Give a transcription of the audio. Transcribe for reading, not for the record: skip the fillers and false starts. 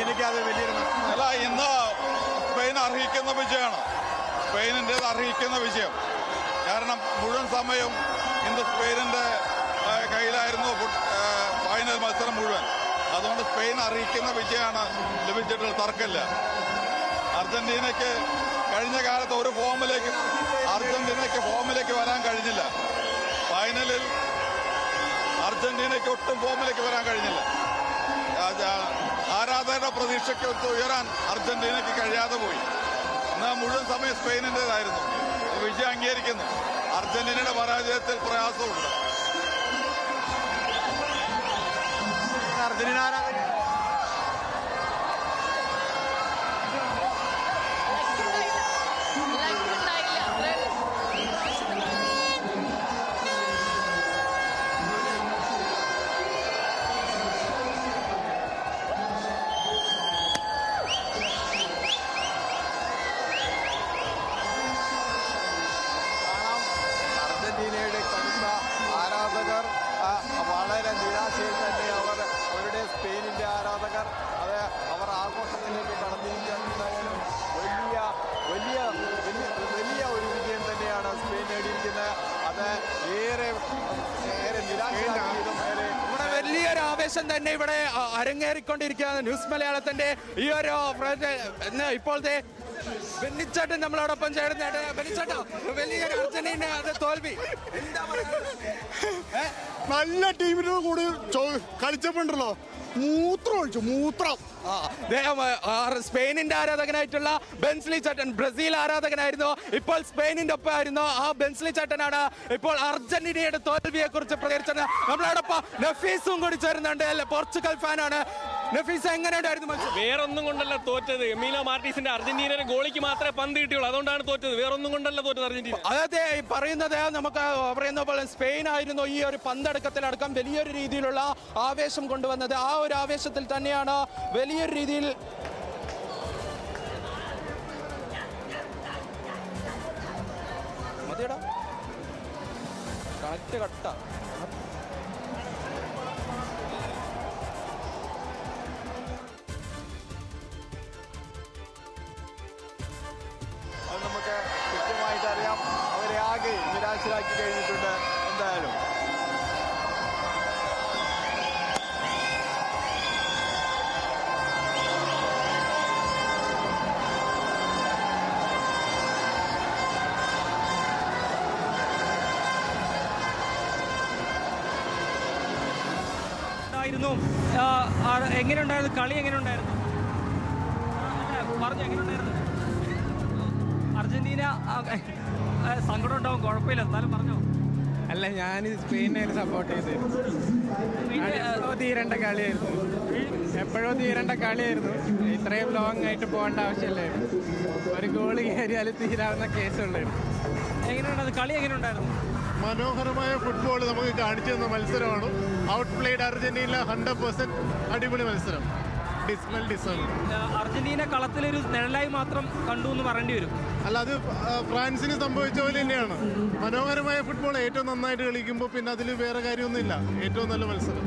അർജന്റീനയ്ക്ക് അത് വലിയൊരു അല്ല, ഇന്ന് സ്പെയിൻ അർഹിക്കുന്ന വിജയമാണ്. സ്പെയിനിൻ്റേത് അർഹിക്കുന്ന വിജയം. കാരണം മുഴുവൻ സമയം ഇന്ന് സ്പെയിനിൻ്റെ കയ്യിലായിരുന്നു ഫൈനൽ മത്സരം മുഴുവൻ. അതുകൊണ്ട് സ്പെയിൻ അർഹിക്കുന്ന വിജയമാണ് ലഭിച്ചിട്ടുള്ള തർക്കമില്ല. അർജന്റീനയ്ക്ക് കഴിഞ്ഞ കാലത്ത് ഒരു അർജന്റീനയ്ക്ക് ഫോമിലേക്ക് വരാൻ കഴിഞ്ഞില്ല. ഫൈനലിൽ അർജന്റീനയ്ക്ക് ഒട്ടും ഫോമിലേക്ക് വരാൻ കഴിഞ്ഞില്ല. ആരാധകരുടെ പ്രതീക്ഷയ്ക്ക് ഉയരാൻ അർജന്റീനയ്ക്ക് കഴിയാതെ പോയി. എന്നാൽ മുഴുവൻ സമയം സ്പെയിനിൻ്റെതായിരുന്നു. വിജയം അംഗീകരിക്കുന്നു. അർജന്റീനയുടെ പരാജയത്തിൽ പ്രയാസമുണ്ട്. അർജന്റീന ആരാധകർ വളരെ നിരാശയിൽ തന്നെ അവരുടെ സ്പെയിനിൻ്റെ ആരാധകർ അവർ ആഘോഷത്തിലേക്ക് കടന്നിരിക്കുകയാണെങ്കിലും വലിയ ഒരു വിജയം തന്നെയാണ് സ്പെയിൻ നേടിയിരിക്കുന്നത്. അത് ഏറെ നിരാശയാക്കിയതും ഇവിടെ വലിയൊരു ആവേശം തന്നെ ഇവിടെ അരങ്ങേറിക്കൊണ്ടിരിക്കുകയാണ്. ന്യൂസ് മലയാളത്തിന്റെ ഈ ഒരു ഇപ്പോഴത്തെ ബെന്നിച്ചേട്ടൻ നമ്മളോടൊപ്പം ചേർന്നിട്ട്. ബെന്നിച്ചേട്ടാ, വലിയൊരു അർജന്റീന തോൽവി നല്ല ടീമിനോട് കൂടി കളിച്ചപ്പോണ്ടല്ലോ മൂത്രം സ്പെയിനിന്റെ ആരാധകനായിട്ടുള്ള ബെൻസ്ലി ചേട്ടൻ ബ്രസീൽ ആരാധകനായിരുന്നു. ഇപ്പോൾ സ്പെയിനിന്റെ ഒപ്പമായിരുന്നു. ആ ബെൻസ്ലി ചേട്ടനാണ് ഇപ്പോൾ അർജന്റീനയുടെ തോൽവിയെ കുറിച്ച് പ്രതികരിച്ചത്. നമ്മളോടൊപ്പം നഫീസും കൂടി ചേരുന്നുണ്ട്. പോർച്ചുഗൽ ഫാനാണ്. നഫീസ, എങ്ങനെയുണ്ടായിരുന്നു മത്സരം? വേറൊന്നും കൊണ്ടല്ല തോറ്റത്. എമീലോ മാർട്ടീസിന്റെ അർജന്റീനയുടെ ഗോളിക്ക് മാത്രമേ പന്ത് കിട്ടിയുള്ളൂ. അതുകൊണ്ടാണ് തോറ്റത്. വേറൊന്നും കൊണ്ടല്ല തോറ്റത് അർജന്റീന. അതായത് പറയുന്നത് നമുക്ക് പറയുന്ന പോലെ സ്പെയിൻ ആയിരുന്നു ഈ ഒരു പന്തടക്കത്തിലടക്കം വലിയൊരു രീതിയിലുള്ള ആവേശം കൊണ്ടുവന്നത്. ആ ഒരു ആവേശത്തിൽ തന്നെയാണ് വലിയൊരു രീതിയിൽ മതിയടാ കണക്ട് കട്ട അത് നമുക്ക് കൃത്യമായിട്ട് അറിയാം. അവരെ ആകെ നിരാശരാക്കി കഴിഞ്ഞിട്ടുണ്ട്. എന്തായാലും എങ്ങനെയുണ്ടായിരുന്നു കളി? എങ്ങനെയുണ്ടായിരുന്നു പറഞ്ഞു? എങ്ങനെയുണ്ടായിരുന്നു അർജന്റീന? സങ്കടം ഉണ്ടാവും, കുഴപ്പമില്ല, എന്നാലും പറഞ്ഞോ. അല്ല, ഞാൻ സ്പെയിനെ സപ്പോർട്ട് ചെയ്തിരുന്നു. തീരേണ്ട കളിയായിരുന്നു, എപ്പോഴോ തീരേണ്ട കളിയായിരുന്നു. ഇത്രയും ലോങ് ആയിട്ട് പോകേണ്ട ആവശ്യമില്ലായിരുന്നു. ഒരു ഗോള് കയറിയാൽ തീരാവുന്ന കേസുള്ളായിരുന്നു. എങ്ങനെയുണ്ടായിരുന്നു കളി? എങ്ങനെയുണ്ടായിരുന്നു? മനോഹരമായ ഫുട്ബോൾ നമുക്ക് കാണിച്ചു തന്ന മത്സരമാണ്. Out played Argentina 100%. അടിപൊളി മത്സരം. അർജന്റീന കളത്തിലൊരു നിഴലായി മാത്രം കണ്ടു എന്ന് പറയേണ്ടി വരും. അല്ല, അത് ഫ്രാൻസിന് സംഭവിച്ച പോലെ തന്നെയാണ്. മനോഹരമായ ഫുട്ബോൾ ഏറ്റവും നന്നായിട്ട് കളിക്കുമ്പോൾ പിന്നെ അതിൽ വേറെ കാര്യമൊന്നുമില്ല. ഏറ്റവും നല്ല മത്സരം.